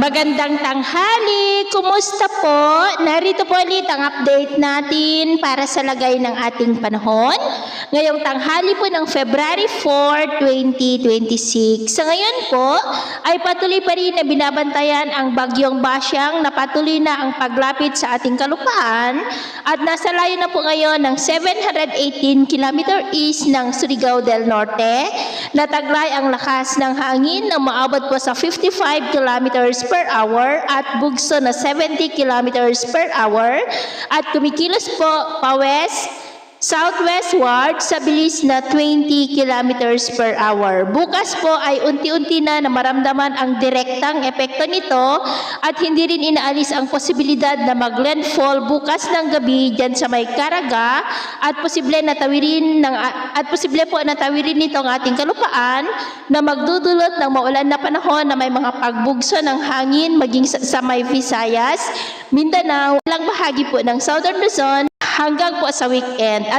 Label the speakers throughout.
Speaker 1: Magandang tanghali! Kumusta po? Narito po ulit ang update natin para sa lagay ng ating panahon. Ngayong tanghali po ng February 4, 2026. Sa ngayon po ay patuloy pa rin na binabantayan ang bagyong Basyang na patuloy na ang paglapit sa ating kalupaan at nasa layo na po ngayon ng 718 km east ng Surigao del Norte. Nataglay ang lakas ng hangin na maabot po sa 55 kilometers per hour at bugso na 70 kilometers per hour at kumikilos po pa-west southwestward sa bilis na 20 kilometers per hour. Bukas po ay unti-unti na maramdaman ang direktang epekto nito at hindi rin inaalis ang posibilidad na mag-landfall bukas ng gabi dyan sa may Caraga at posible po na tawirin nito ang ating kalupaan na magdudulot ng maulan na panahon na may mga pagbugso ng hangin maging sa may Visayas, Mindanao, ilang bahagi po ng Southern Luzon hanggang po sa weekend.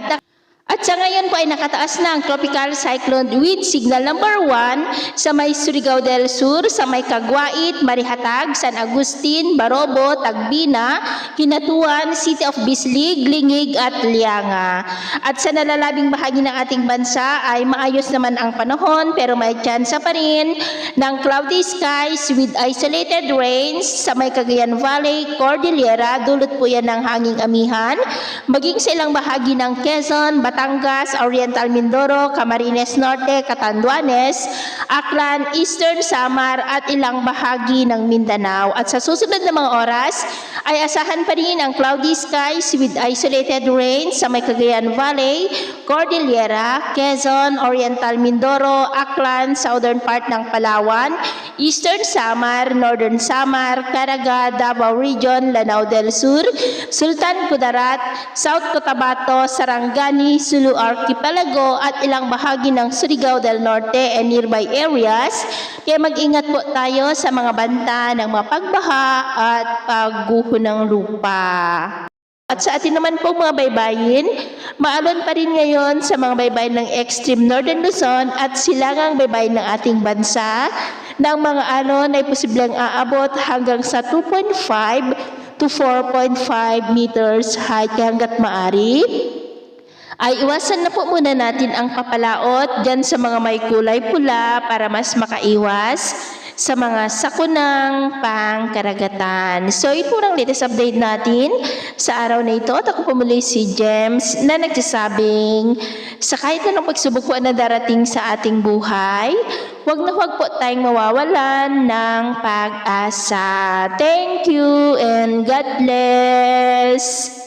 Speaker 1: At sa ngayon po ay nakataas na ang tropical cyclone with signal number 1 sa may Surigao del Sur, sa may Caguait, Marihatag, San Agustin, Barobo, Tagbina, Hinatuan, City of Bislig, Lingig at Lianga. At sa nalalabing bahagi ng ating bansa ay maayos naman ang panahon pero may tsansa pa rin ng cloudy skies with isolated rains sa may Cagayan Valley, Cordillera, dulot po yan ng hanging amihan, maging sa ilang bahagi ng Quezon, Batangas, Oriental Mindoro, Camarines Norte, Catanduanes, Aklan, Eastern Samar at ilang bahagi ng Mindanao. At sa susunod na mga oras ay asahan pa rin ang cloudy skies with isolated rain sa may Cagayan Valley, Cordillera, Quezon, Oriental Mindoro, Aklan, southern part ng Palawan, Eastern Samar, Northern Samar, Caraga, Davao Region, Lanao del Sur, Sultan Kudarat, South Cotabato, Sarangani, Sulu Archipelago at ilang bahagi ng Surigao del Norte and nearby areas. Kaya mag-ingat po tayo sa mga banta ng mga pagbaha at pagguho ng lupa. At sa atin naman po mga baybayin, maalon pa rin ngayon sa mga baybayin ng extreme Northern Luzon at silangang baybayin ng ating bansa ng mga alon ay posibleng aabot hanggang sa 2.5 to 4.5 meters high hanggat maari. Ay iwasan na po muna natin ang papalaot dyan sa mga may kulay pula para mas makaiwas sa mga sakunang pangkaragatan. So ito ang latest update natin sa araw na ito. At ako po muli si James na nagsasabing sa kahit anong pagsubok po na darating sa ating buhay, huwag na huwag po tayong mawawalan ng pag-asa. Thank you and God bless!